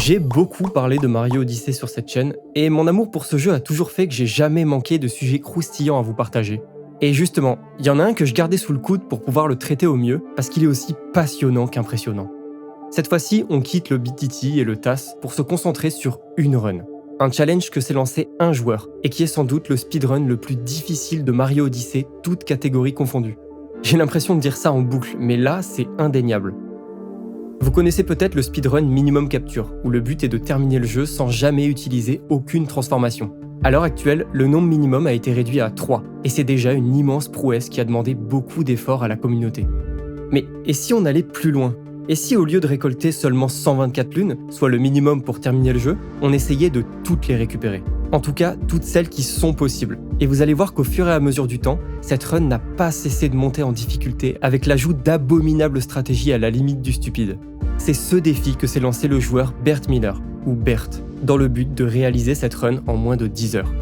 J'ai beaucoup parlé de Mario Odyssey sur cette chaîne, et mon amour pour ce jeu a toujours fait que j'ai jamais manqué de sujets croustillants à vous partager. Et justement, il y en a un que je gardais sous le coude pour pouvoir le traiter au mieux, parce qu'il est aussi passionnant qu'impressionnant. Cette fois-ci, on quitte le BTT et le TAS pour se concentrer sur une run. Un challenge que s'est lancé un joueur, et qui est sans doute le speedrun le plus difficile de Mario Odyssey, toutes catégories confondues. J'ai l'impression de dire ça en boucle, mais là, c'est indéniable. Vous connaissez peut-être le speedrun minimum capture, où le but est de terminer le jeu sans jamais utiliser aucune transformation. À l'heure actuelle, le nombre minimum a été réduit à 3, et c'est déjà une immense prouesse qui a demandé beaucoup d'efforts à la communauté. Mais et si on allait plus loin ? Et si au lieu de récolter seulement 124 lunes, soit le minimum pour terminer le jeu, on essayait de toutes les récupérer ? En tout cas, toutes celles qui sont possibles. Et vous allez voir qu'au fur et à mesure du temps, cette run n'a pas cessé de monter en difficulté avec l'ajout d'abominables stratégies à la limite du stupide. C'est ce défi que s'est lancé le joueur Bert Miller, ou Bert, dans le but de réaliser cette run en moins de 10 heures.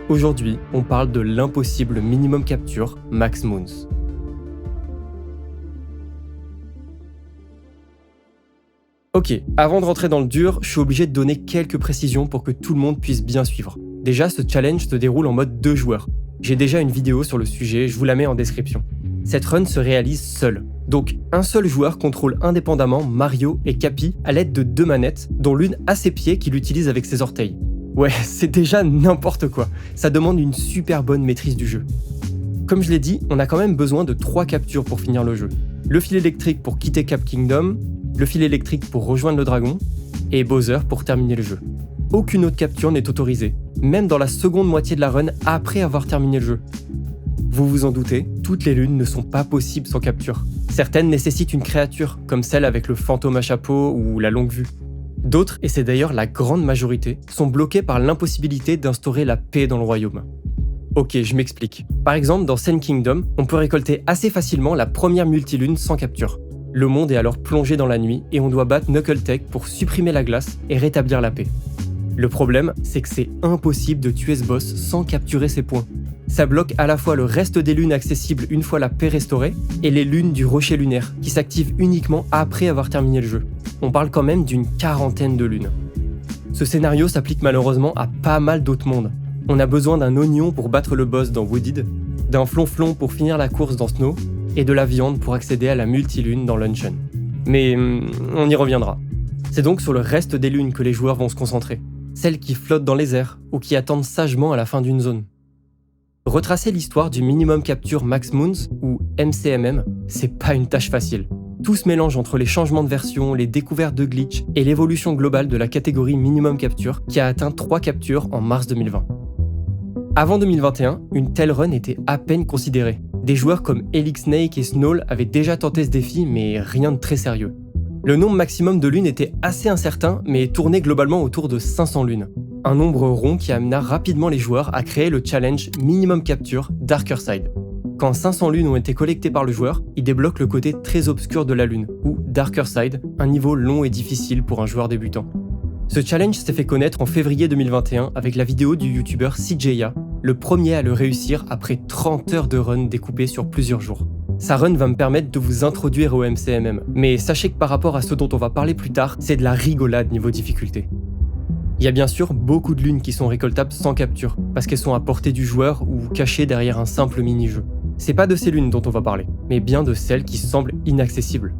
Aujourd'hui, on parle de l'impossible minimum capture Max Moons. Ok, avant de rentrer dans le dur, je suis obligé de donner quelques précisions pour que tout le monde puisse bien suivre. Déjà, ce challenge se déroule en mode 2 joueurs. J'ai déjà une vidéo sur le sujet, je vous la mets en description. Cette run se réalise seule. Donc, un seul joueur contrôle indépendamment Mario et Cappy à l'aide de 2 manettes, dont l'une à ses pieds qu'il utilise avec ses orteils. Ouais, c'est déjà n'importe quoi. Ça demande une super bonne maîtrise du jeu. Comme je l'ai dit, on a quand même besoin de 3 captures pour finir le jeu. Le fil électrique pour quitter Cap Kingdom, le fil électrique pour rejoindre le dragon, et Bowser pour terminer le jeu. Aucune autre capture n'est autorisée, même dans la seconde moitié de la run après avoir terminé le jeu. Vous vous en doutez, toutes les lunes ne sont pas possibles sans capture. Certaines nécessitent une créature, comme celle avec le fantôme à chapeau ou la longue vue. D'autres, et c'est d'ailleurs la grande majorité, sont bloquées par l'impossibilité d'instaurer la paix dans le royaume. Ok, je m'explique. Par exemple, dans Sand Kingdom, on peut récolter assez facilement la première multilune sans capture. Le monde est alors plongé dans la nuit et on doit battre Knuckle-Tech pour supprimer la glace et rétablir la paix. Le problème, c'est que c'est impossible de tuer ce boss sans capturer ses points. Ça bloque à la fois le reste des lunes accessibles une fois la paix restaurée et les lunes du rocher lunaire qui s'activent uniquement après avoir terminé le jeu. On parle quand même d'une 40aine de lunes. Ce scénario s'applique malheureusement à pas mal d'autres mondes. On a besoin d'un oignon pour battre le boss dans Wooded, d'un flonflon pour finir la course dans Snow, et de la viande pour accéder à la multilune dans Luncheon. Mais on y reviendra. C'est donc sur le reste des lunes que les joueurs vont se concentrer, celles qui flottent dans les airs ou qui attendent sagement à la fin d'une zone. Retracer l'histoire du Minimum Capture Max Moons, ou MCMM, c'est pas une tâche facile. Tout se mélange entre les changements de version, les découvertes de glitch et l'évolution globale de la catégorie Minimum Capture qui a atteint 3 captures en mars 2020. Avant 2021, une telle run était à peine considérée. Des joueurs comme Elix Snake et Snowl avaient déjà tenté ce défi, mais rien de très sérieux. Le nombre maximum de lunes était assez incertain, mais tournait globalement autour de 500 lunes. Un nombre rond qui amena rapidement les joueurs à créer le challenge Minimum Capture Darker Side. Quand 500 lunes ont été collectées par le joueur, il débloque le côté très obscur de la lune, ou Darker Side, un niveau long et difficile pour un joueur débutant. Ce challenge s'est fait connaître en février 2021 avec la vidéo du youtubeur CJA, le premier à le réussir après 30 heures de run découpées sur plusieurs jours. Sa run va me permettre de vous introduire au MCMM, mais sachez que par rapport à ce dont on va parler plus tard, c'est de la rigolade niveau difficulté. Il y a bien sûr beaucoup de lunes qui sont récoltables sans capture, parce qu'elles sont à portée du joueur ou cachées derrière un simple mini-jeu. C'est pas de ces lunes dont on va parler, mais bien de celles qui semblent inaccessibles.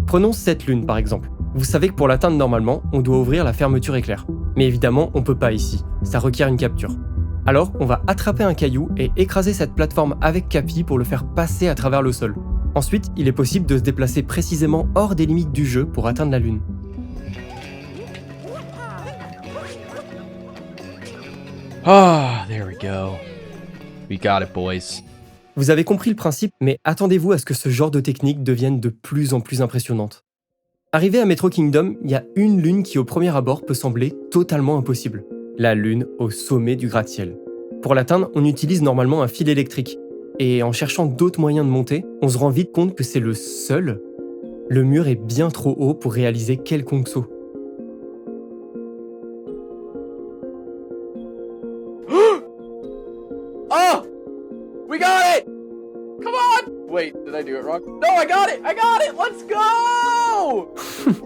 Prenons cette lune par exemple. Vous savez que pour l'atteindre normalement, on doit ouvrir la fermeture éclair. Mais évidemment, on peut pas ici, ça requiert une capture. Alors, on va attraper un caillou et écraser cette plateforme avec Cappy pour le faire passer à travers le sol. Ensuite, il est possible de se déplacer précisément hors des limites du jeu pour atteindre la lune. Ah, there we go. We got it, boys. Vous avez compris le principe, mais attendez-vous à ce que ce genre de technique devienne de plus en plus impressionnante. Arrivé à Metro Kingdom, il y a une lune qui au premier abord peut sembler totalement impossible. La lune au sommet du gratte-ciel. Pour l'atteindre, on utilise normalement un fil électrique. Et en cherchant d'autres moyens de monter, on se rend vite compte que c'est le seul. Le mur est bien trop haut pour réaliser quelconque saut. Oh! We got it! Come on! Wait, did I do it wrong? No, I got it! Let's go!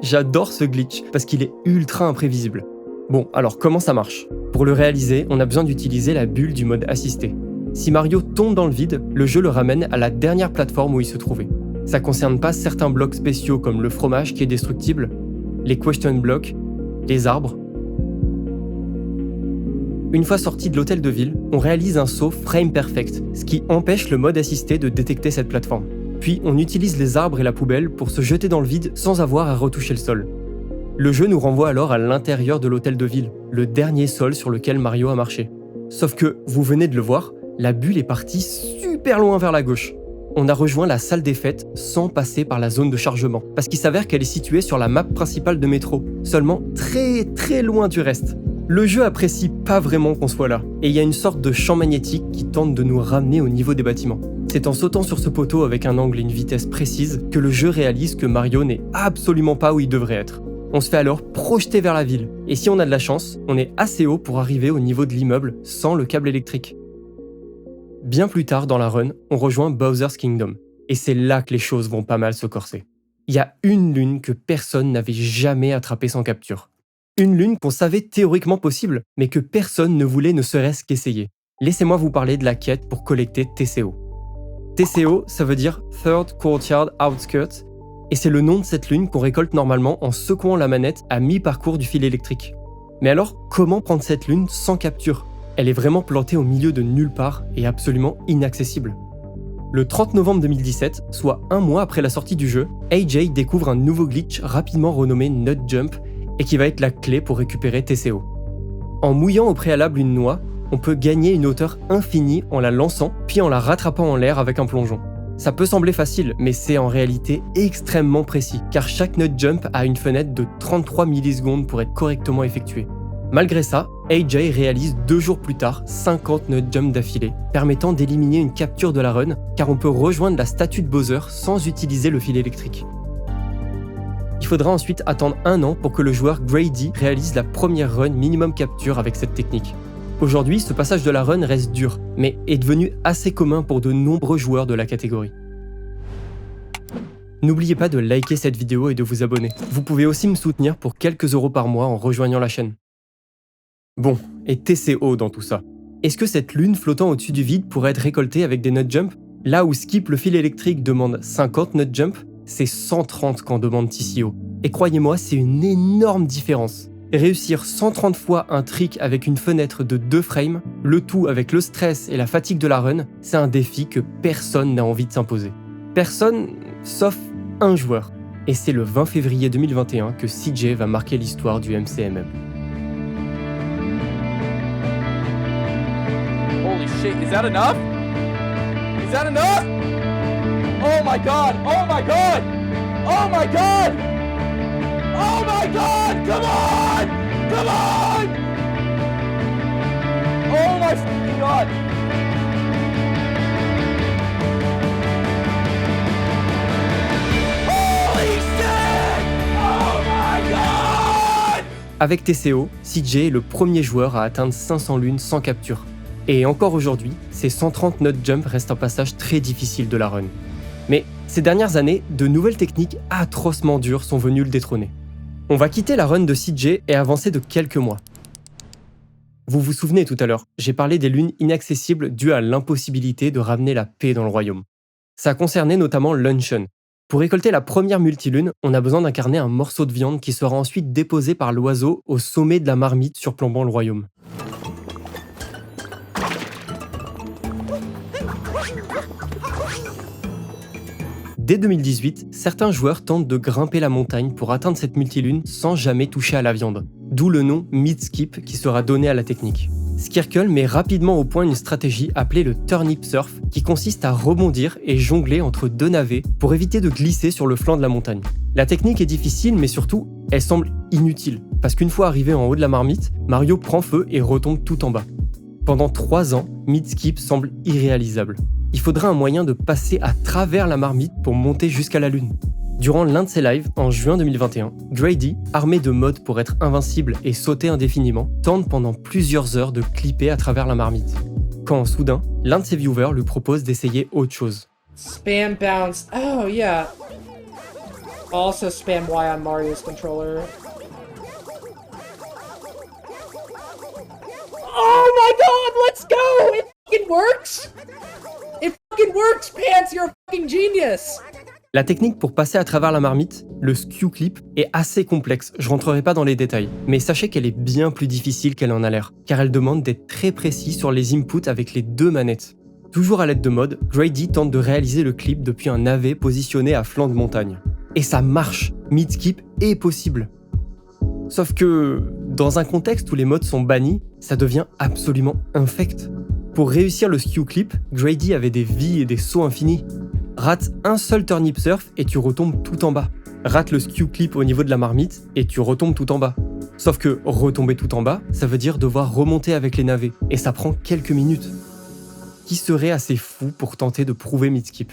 J'adore ce glitch parce qu'il est ultra imprévisible. Bon, alors comment ça marche ? Pour le réaliser, on a besoin d'utiliser la bulle du mode assisté. Si Mario tombe dans le vide, le jeu le ramène à la dernière plateforme où il se trouvait. Ça concerne pas certains blocs spéciaux comme le fromage qui est destructible, les question blocks, les arbres. Une fois sorti de l'hôtel de ville, on réalise un saut frame perfect, ce qui empêche le mode assisté de détecter cette plateforme. Puis on utilise les arbres et la poubelle pour se jeter dans le vide sans avoir à retoucher le sol. Le jeu nous renvoie alors à l'intérieur de l'hôtel de ville, le dernier sol sur lequel Mario a marché. Sauf que, vous venez de le voir, la bulle est partie super loin vers la gauche. On a rejoint la salle des fêtes sans passer par la zone de chargement, parce qu'il s'avère qu'elle est située sur la map principale de métro, seulement très loin du reste. Le jeu apprécie pas vraiment qu'on soit là, et il y a une sorte de champ magnétique qui tente de nous ramener au niveau des bâtiments. C'est en sautant sur ce poteau avec un angle et une vitesse précise que le jeu réalise que Mario n'est absolument pas où il devrait être. On se fait alors projeter vers la ville, et si on a de la chance, on est assez haut pour arriver au niveau de l'immeuble sans le câble électrique. Bien plus tard dans la run, on rejoint Bowser's Kingdom, et c'est là que les choses vont pas mal se corser. Il y a une lune que personne n'avait jamais attrapée sans capture. Une lune qu'on savait théoriquement possible, mais que personne ne voulait ne serait-ce qu'essayer. Laissez-moi vous parler de la quête pour collecter TCO. TCO, ça veut dire Third Courtyard Outskirts, et c'est le nom de cette lune qu'on récolte normalement en secouant la manette à mi-parcours du fil électrique. Mais alors, comment prendre cette lune sans capture ? Elle est vraiment plantée au milieu de nulle part et absolument inaccessible. Le 30 novembre 2017, soit un mois après la sortie du jeu, AJ découvre un nouveau glitch rapidement renommé Nut Jump et qui va être la clé pour récupérer TCO. En mouillant au préalable une noix, on peut gagner une hauteur infinie en la lançant puis en la rattrapant en l'air avec un plongeon. Ça peut sembler facile, mais c'est en réalité extrêmement précis, car chaque nut jump a une fenêtre de 33 millisecondes pour être correctement effectué. Malgré ça, AJ réalise 2 jours plus tard 50 nut jumps d'affilée, permettant d'éliminer une capture de la run, car on peut rejoindre la statue de Bowser sans utiliser le fil électrique. Il faudra ensuite attendre 1 an pour que le joueur Grady réalise la première run minimum capture avec cette technique. Aujourd'hui, ce passage de la run reste dur, mais est devenu assez commun pour de nombreux joueurs de la catégorie. N'oubliez pas de liker cette vidéo et de vous abonner. Vous pouvez aussi me soutenir pour quelques euros par mois en rejoignant la chaîne. Bon, et TCO dans tout ça. Est-ce que cette lune flottant au-dessus du vide pourrait être récoltée avec des nut jumps ? Là où Skip le fil électrique demande 50 nut jumps, c'est 130 qu'en demande TCO. Et croyez-moi, c'est une énorme différence. Réussir 130 fois un trick avec une fenêtre de 2 frames, le tout avec le stress et la fatigue de la run, c'est un défi que personne n'a envie de s'imposer. Personne, sauf un joueur. Et c'est le 20 février 2021 que CJ va marquer l'histoire du MCMM. Holy shit, is that enough? Is that enough? Oh my god! Oh my god! Oh my god! Oh my god! Come on! Come on! Oh my fucking god! Holy shit! Oh my god! Avec TCO, CJ est le premier joueur à atteindre 500 lunes sans capture. Et encore aujourd'hui, ces 130 nut jump restent un passage très difficile de la run. Mais ces dernières années, de nouvelles techniques atrocement dures sont venues le détrôner. On va quitter la run de CJ et avancer de quelques mois. Vous vous souvenez tout à l'heure, j'ai parlé des lunes inaccessibles dues à l'impossibilité de ramener la paix dans le royaume. Ça concernait notamment Luncheon. Pour récolter la première multilune, on a besoin d'incarner un morceau de viande qui sera ensuite déposé par l'oiseau au sommet de la marmite surplombant le royaume. Dès 2018, certains joueurs tentent de grimper la montagne pour atteindre cette multilune sans jamais toucher à la viande. D'où le nom Meat Skip qui sera donné à la technique. Skirkle met rapidement au point une stratégie appelée le Turnip Surf qui consiste à rebondir et jongler entre 2 navets pour éviter de glisser sur le flanc de la montagne. La technique est difficile mais surtout, elle semble inutile parce qu'une fois arrivé en haut de la marmite, Mario prend feu et retombe tout en bas. Pendant 3 ans, Meat Skip semble irréalisable. Il faudra un moyen de passer à travers la marmite pour monter jusqu'à la lune. Durant l'un de ses lives, en juin 2021, Grady, armé de mods pour être invincible et sauter indéfiniment, tente pendant plusieurs heures de clipper à travers la marmite. Quand, soudain, l'un de ses viewers lui propose d'essayer autre chose. Spam bounce. Oh yeah. Also spam Y on Mario's controller. Oh my god, let's go! It fucking works! It fucking works, Pants, you're a fucking genius! La technique pour passer à travers la marmite, le skew clip, est assez complexe, je rentrerai pas dans les détails, mais sachez qu'elle est bien plus difficile qu'elle en a l'air, car elle demande d'être très précis sur les inputs avec les deux manettes. Toujours à l'aide de mod, Grady tente de réaliser le clip depuis un AV positionné à flanc de montagne. Et ça marche, mid-skip est possible. Sauf que, dans un contexte où les mods sont bannis, ça devient absolument infect. Pour réussir le skew clip, Grady avait des vies et des sauts infinis. Rate un seul turnip surf et tu retombes tout en bas. Rate le skew clip au niveau de la marmite et tu retombes tout en bas. Sauf que retomber tout en bas, ça veut dire devoir remonter avec les navets, et ça prend quelques minutes. Qui serait assez fou pour tenter de prouver mid-skip ?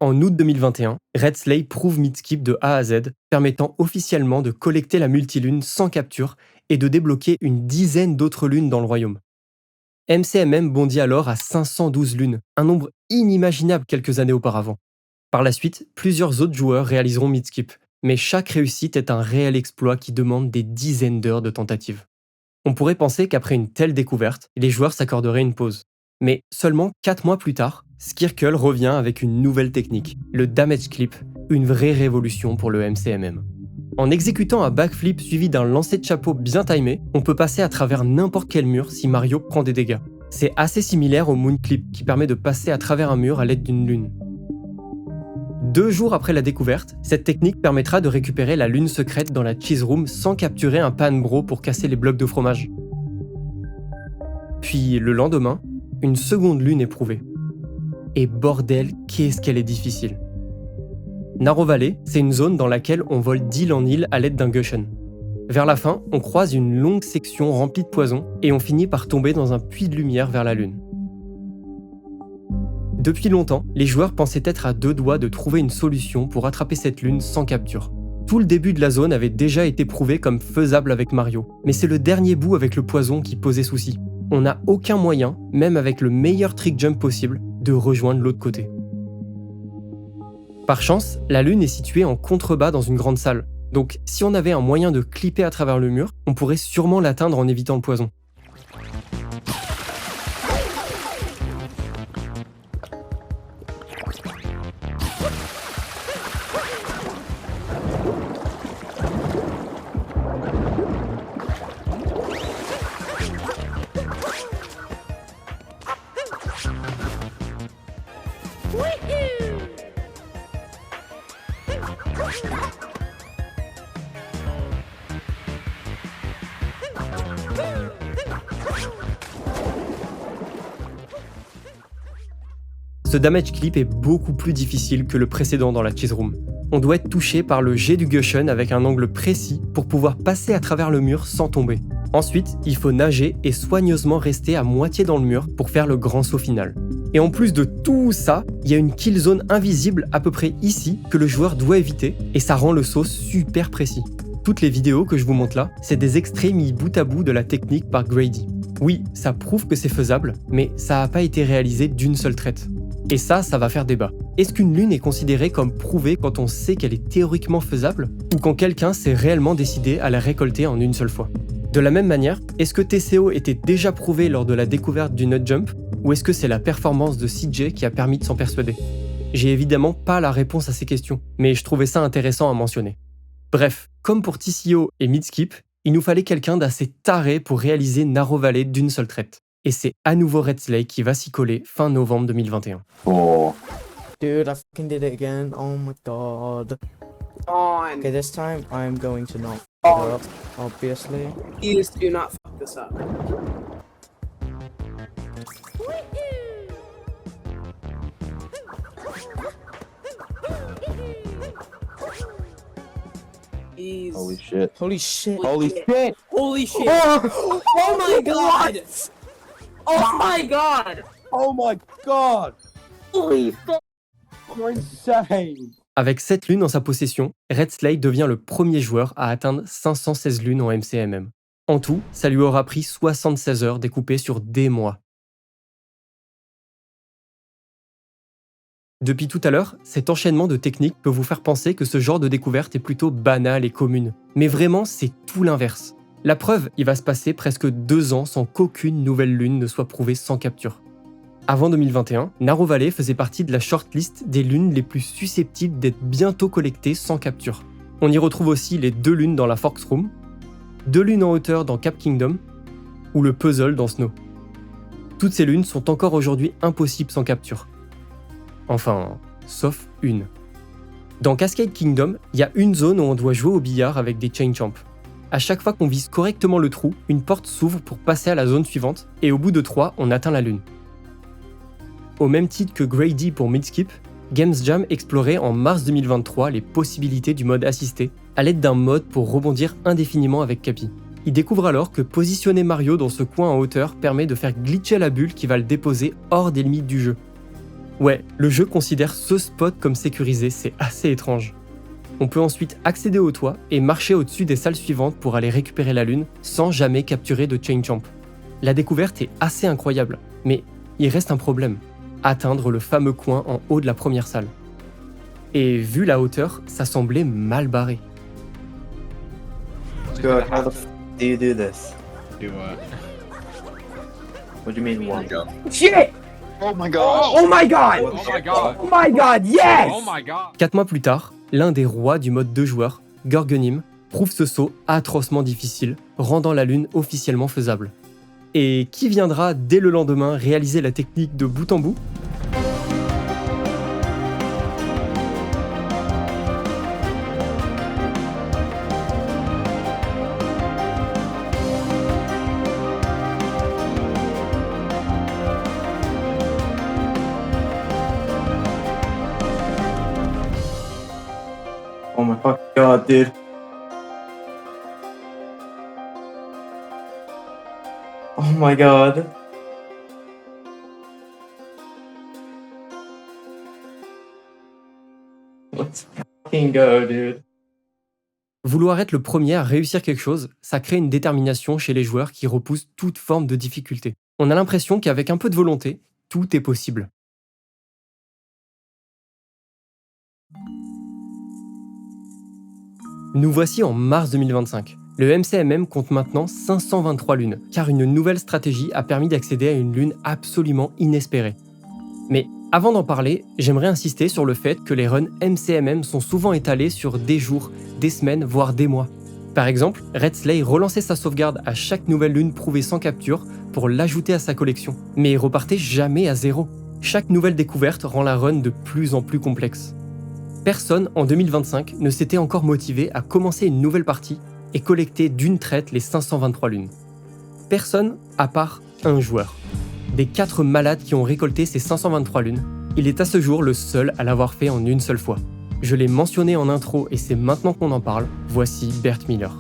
En août 2021, Red Slay prouve mid-skip de A à Z, permettant officiellement de collecter la multilune sans capture et de débloquer une dizaine d'autres lunes dans le royaume. MCMM bondit alors à 512 lunes, un nombre inimaginable quelques années auparavant. Par la suite, plusieurs autres joueurs réaliseront mid-skip, mais chaque réussite est un réel exploit qui demande des dizaines d'heures de tentatives. On pourrait penser qu'après une telle découverte, les joueurs s'accorderaient une pause. Mais seulement 4 mois plus tard, Skirkle revient avec une nouvelle technique, le damage clip, une vraie révolution pour le MCMM. En exécutant un backflip suivi d'un lancer de chapeau bien timé, on peut passer à travers n'importe quel mur si Mario prend des dégâts. C'est assez similaire au moon clip qui permet de passer à travers un mur à l'aide d'une lune. 2 jours après la découverte, cette technique permettra de récupérer la lune secrète dans la cheese room sans capturer un pan bro pour casser les blocs de fromage. Puis le lendemain, une seconde lune est prouvée. Et bordel, qu'est-ce qu'elle est difficile. Narrow Valley, c'est une zone dans laquelle on vole d'île en île à l'aide d'un Gushen. Vers la fin, on croise une longue section remplie de poison et on finit par tomber dans un puits de lumière vers la lune. Depuis longtemps, les joueurs pensaient être à 2 doigts de trouver une solution pour attraper cette lune sans capture. Tout le début de la zone avait déjà été prouvé comme faisable avec Mario, mais c'est le dernier bout avec le poison qui posait souci. On n'a aucun moyen, même avec le meilleur trick jump possible, de rejoindre l'autre côté. Par chance, la lune est située en contrebas dans une grande salle, donc si on avait un moyen de clipper à travers le mur, on pourrait sûrement l'atteindre en évitant le poison. Ce damage clip est beaucoup plus difficile que le précédent dans la cheese room. On doit être touché par le jet du Gushen avec un angle précis pour pouvoir passer à travers le mur sans tomber. Ensuite, il faut nager et soigneusement rester à moitié dans le mur pour faire le grand saut final. Et en plus de tout ça, il y a une kill zone invisible à peu près ici que le joueur doit éviter et ça rend le saut super précis. Toutes les vidéos que je vous montre là, c'est des extraits mis bout à bout de la technique par Grady. Oui, ça prouve que c'est faisable, mais ça n'a pas été réalisé d'une seule traite. Et ça va faire débat. Est-ce qu'une lune est considérée comme prouvée quand on sait qu'elle est théoriquement faisable, ou quand quelqu'un s'est réellement décidé à la récolter en une seule fois? De la même manière, est-ce que TCO était déjà prouvé lors de la découverte du nut jump, ou est-ce que c'est la performance de CJ qui a permis de s'en persuader? J'ai évidemment pas la réponse à ces questions, mais je trouvais ça intéressant à mentionner. Bref, comme pour TCO et Midskip, il nous fallait quelqu'un d'assez taré pour réaliser Narrow Valley d'une seule traite. Et c'est à nouveau Red Slay qui va s'y coller fin novembre 2021. Oh. Dude, I fucking did it again. Oh my god. On. Okay, this time I'm going to not Oh. up, obviously. Please do not fuck this up. Holy shit. Holy shit. Holy shit! Holy shit. Oh my god. Oh my god. Oh my god! Holy fuck. You're insane! Avec 7 lunes en sa possession, Red Slade devient le premier joueur à atteindre 516 lunes en MCMM. En tout, ça lui aura pris 76 heures découpées sur des mois. Depuis tout à l'heure, cet enchaînement de techniques peut vous faire penser que ce genre de découverte est plutôt banal et commune. Mais vraiment, c'est tout l'inverse. La preuve, il va se passer presque 2 ans sans qu'aucune nouvelle lune ne soit prouvée sans capture. Avant 2021, Narrow Valley faisait partie de la shortlist des lunes les plus susceptibles d'être bientôt collectées sans capture. On y retrouve aussi les 2 lunes dans la Forks Room, 2 lunes en hauteur dans Cap Kingdom, ou le puzzle dans Snow. Toutes ces lunes sont encore aujourd'hui impossibles sans capture. Enfin, sauf une. Dans Cascade Kingdom, il y a une zone où on doit jouer au billard avec des chain champs. À chaque fois qu'on vise correctement le trou, une porte s'ouvre pour passer à la zone suivante, et au bout de 3, on atteint la lune. Au même titre que Grady pour Midskip, Games Jam explorait en mars 2023 les possibilités du mode assisté, à l'aide d'un mode pour rebondir indéfiniment avec Cappy. Il découvre alors que positionner Mario dans ce coin en hauteur permet de faire glitcher la bulle qui va le déposer hors des limites du jeu. Ouais, le jeu considère ce spot comme sécurisé, c'est assez étrange. On peut ensuite accéder au toit et marcher au-dessus des salles suivantes pour aller récupérer la lune sans jamais capturer de chain champ. La découverte est assez incroyable, mais il reste un problème. Atteindre le fameux coin en haut de la première salle. Et vu la hauteur, ça semblait mal barré. Good. How the f do you do this? Do what? What do you mean one? Shit. Oh my god! Oh my god. Oh my god! Oh my god. Yes. Oh my god! 4 mois plus tard, l'un des rois du mode 2 joueurs, Gorgonim, prouve ce saut atrocement difficile, rendant la lune officiellement faisable. Et qui viendra dès le lendemain réaliser la technique de bout en bout ? Oh my fucking god, dude. Oh my god. Let's fucking go, dude. Vouloir être le premier à réussir quelque chose, ça crée une détermination chez les joueurs qui repoussent toute forme de difficulté. On a l'impression qu'avec un peu de volonté, tout est possible. Nous voici en mars 2025. Le MCMM compte maintenant 523 lunes, car une nouvelle stratégie a permis d'accéder à une lune absolument inespérée. Mais avant d'en parler, j'aimerais insister sur le fait que les runs MCMM sont souvent étalés sur des jours, des semaines, voire des mois. Par exemple, Red Slay relançait sa sauvegarde à chaque nouvelle lune prouvée sans capture pour l'ajouter à sa collection, mais il repartait jamais à zéro. Chaque nouvelle découverte rend la run de plus en plus complexe. Personne en 2025 ne s'était encore motivé à commencer une nouvelle partie et collecter d'une traite les 523 lunes. Personne à part un joueur. Des 4 malades qui ont récolté ces 523 lunes, il est à ce jour le seul à l'avoir fait en une seule fois. Je l'ai mentionné en intro et c'est maintenant qu'on en parle, voici Bert Miller.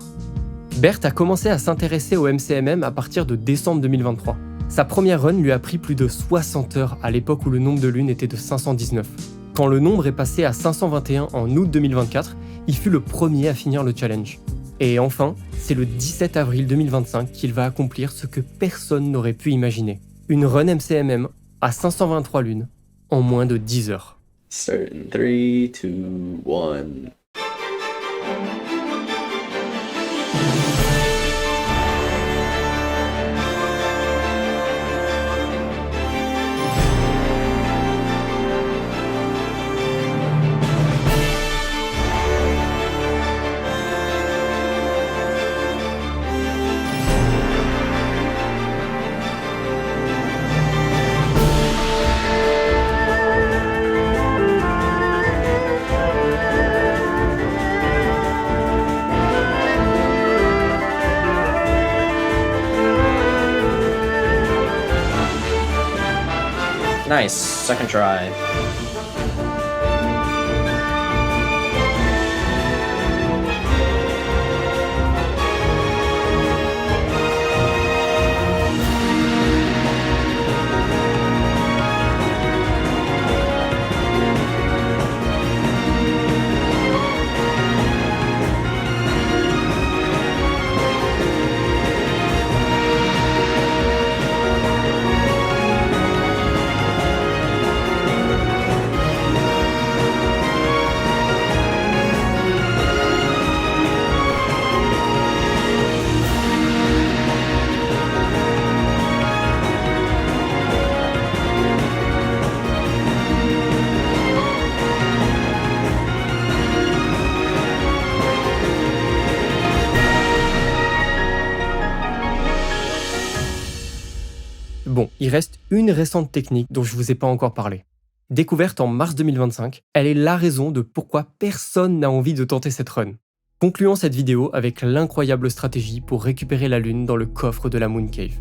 Bert a commencé à s'intéresser au MCMM à partir de décembre 2023. Sa première run lui a pris plus de 60 heures à l'époque où le nombre de lunes était de 519. Quand le nombre est passé à 521 en août 2024, il fut le premier à finir le challenge. Et enfin, c'est le 17 avril 2025 qu'il va accomplir ce que personne n'aurait pu imaginer. Une run MCMM à 523 lunes en moins de 10 heures. Certain 3, 2, 1. Nice. Second try. Bon, il reste une récente technique dont je vous ai pas encore parlé. Découverte en mars 2025, elle est la raison de pourquoi personne n'a envie de tenter cette run. Concluons cette vidéo avec l'incroyable stratégie pour récupérer la lune dans le coffre de la Moon Cave.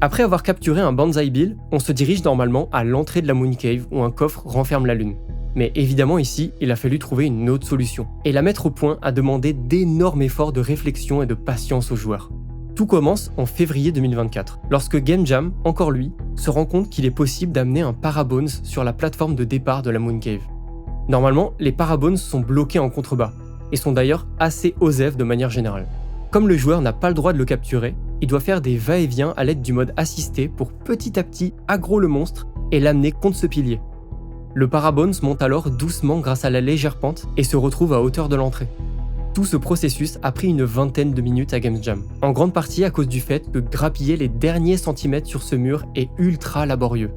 Après avoir capturé un Banzai Bill, on se dirige normalement à l'entrée de la Moon Cave où un coffre renferme la lune. Mais évidemment ici, il a fallu trouver une autre solution. Et la mettre au point a demandé d'énormes efforts de réflexion et de patience aux joueurs. Tout commence en février 2024, lorsque Game Jam, encore lui, se rend compte qu'il est possible d'amener un Parabones sur la plateforme de départ de la Moon Cave. Normalement, les Parabones sont bloqués en contrebas, et sont d'ailleurs assez OSEF de manière générale. Comme le joueur n'a pas le droit de le capturer, il doit faire des va-et-vient à l'aide du mode assisté pour petit à petit aggro le monstre et l'amener contre ce pilier. Le Parabones monte alors doucement grâce à la légère pente et se retrouve à hauteur de l'entrée. Tout ce processus a pris une vingtaine de minutes à Game Jam, en grande partie à cause du fait que grappiller les derniers centimètres sur ce mur est ultra laborieux.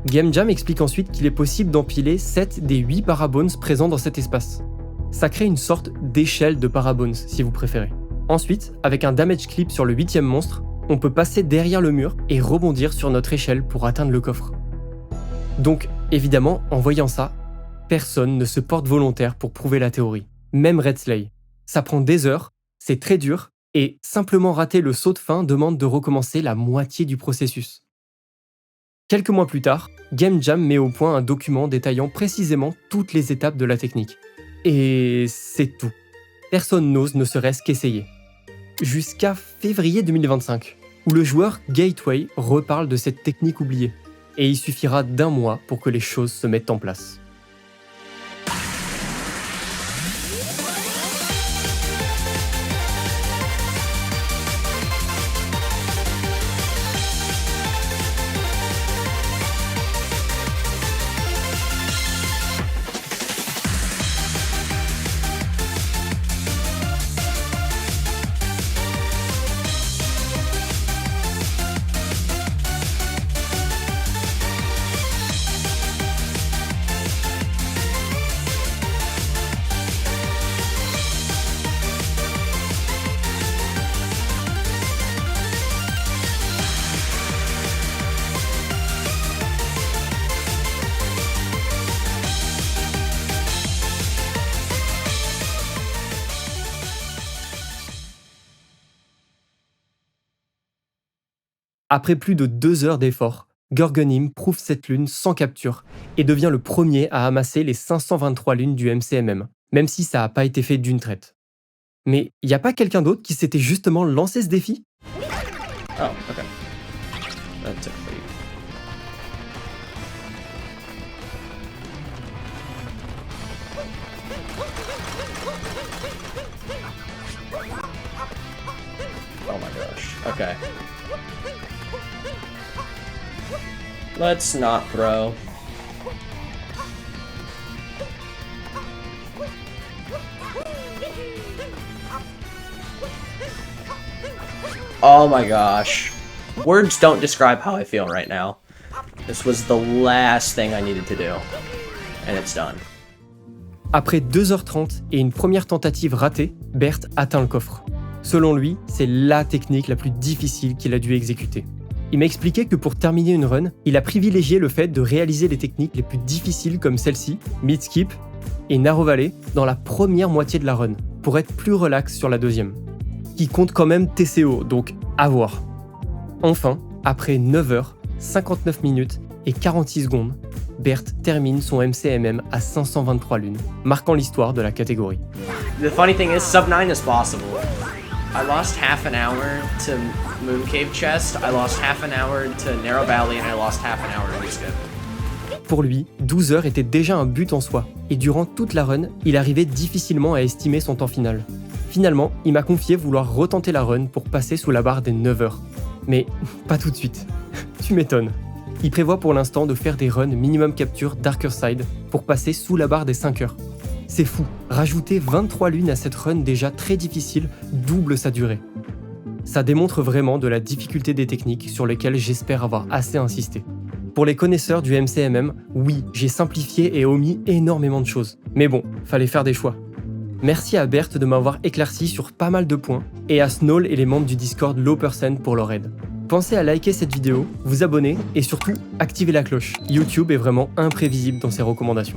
Game Jam explique ensuite qu'il est possible d'empiler 7 des 8 Parabones présents dans cet espace. Ça crée une sorte d'échelle de Parabones si vous préférez. Ensuite, avec un damage clip sur le 8e monstre, on peut passer derrière le mur et rebondir sur notre échelle pour atteindre le coffre. Donc, évidemment, en voyant ça, personne ne se porte volontaire pour prouver la théorie. Même Red Slay. Ça prend des heures, c'est très dur, et simplement rater le saut de fin demande de recommencer la moitié du processus. Quelques mois plus tard, Game Jam met au point un document détaillant précisément toutes les étapes de la technique. Et c'est tout. Personne n'ose ne serait-ce qu'essayer. Jusqu'à février 2025, où le joueur Gateway reparle de cette technique oubliée. Et il suffira d'un mois pour que les choses se mettent en place. Après plus de 2 heures d'efforts, Gurgunim prouve cette lune sans capture et devient le premier à amasser les 523 lunes du MCMM, même si ça n'a pas été fait d'une traite. Mais y a pas quelqu'un d'autre qui s'était justement lancé ce défi ? Oh, okay. That took a beat. Oh my gosh. Okay. Let's not throw. Oh my gosh. Words don't describe how I feel right now. This was the last thing I needed to do. And it's done. Après 2h30 et une première tentative ratée, Bert atteint le coffre. Selon lui, c'est la technique la plus difficile qu'il a dû exécuter. Il m'a expliqué que pour terminer une run, il a privilégié le fait de réaliser les techniques les plus difficiles comme celle-ci, Mid Skip et Narrow Valley, dans la première moitié de la run, pour être plus relax sur la deuxième. Qui compte quand même TCO, donc à voir. Enfin, après 9 heures, 59 minutes et 46 secondes, Berthe termine son MCMM à 523 lunes, marquant l'histoire de la catégorie. The funny thing is, sub 9 is possible. I lost half an hour to Mooncave Chest, I lost half an hour to Narrow Valley, and I lost half an hour to Skip. Pour lui, 12 heures était déjà un but en soi, et durant toute la run, il arrivait difficilement à estimer son temps final. Finalement, il m'a confié vouloir retenter la run pour passer sous la barre des 9 heures. Mais pas tout de suite. Tu m'étonnes. Il prévoit pour l'instant de faire des runs minimum capture Darker Side pour passer sous la barre des 5 heures. C'est fou, rajouter 23 lunes à cette run déjà très difficile double sa durée. Ça démontre vraiment de la difficulté des techniques sur lesquelles j'espère avoir assez insisté. Pour les connaisseurs du MCMM, oui, j'ai simplifié et omis énormément de choses. Mais bon, fallait faire des choix. Merci à Berthe de m'avoir éclairci sur pas mal de points, et à Snoll et les membres du Discord Low% pour leur aide. Pensez à liker cette vidéo, vous abonner, et surtout, activer la cloche. YouTube est vraiment imprévisible dans ses recommandations.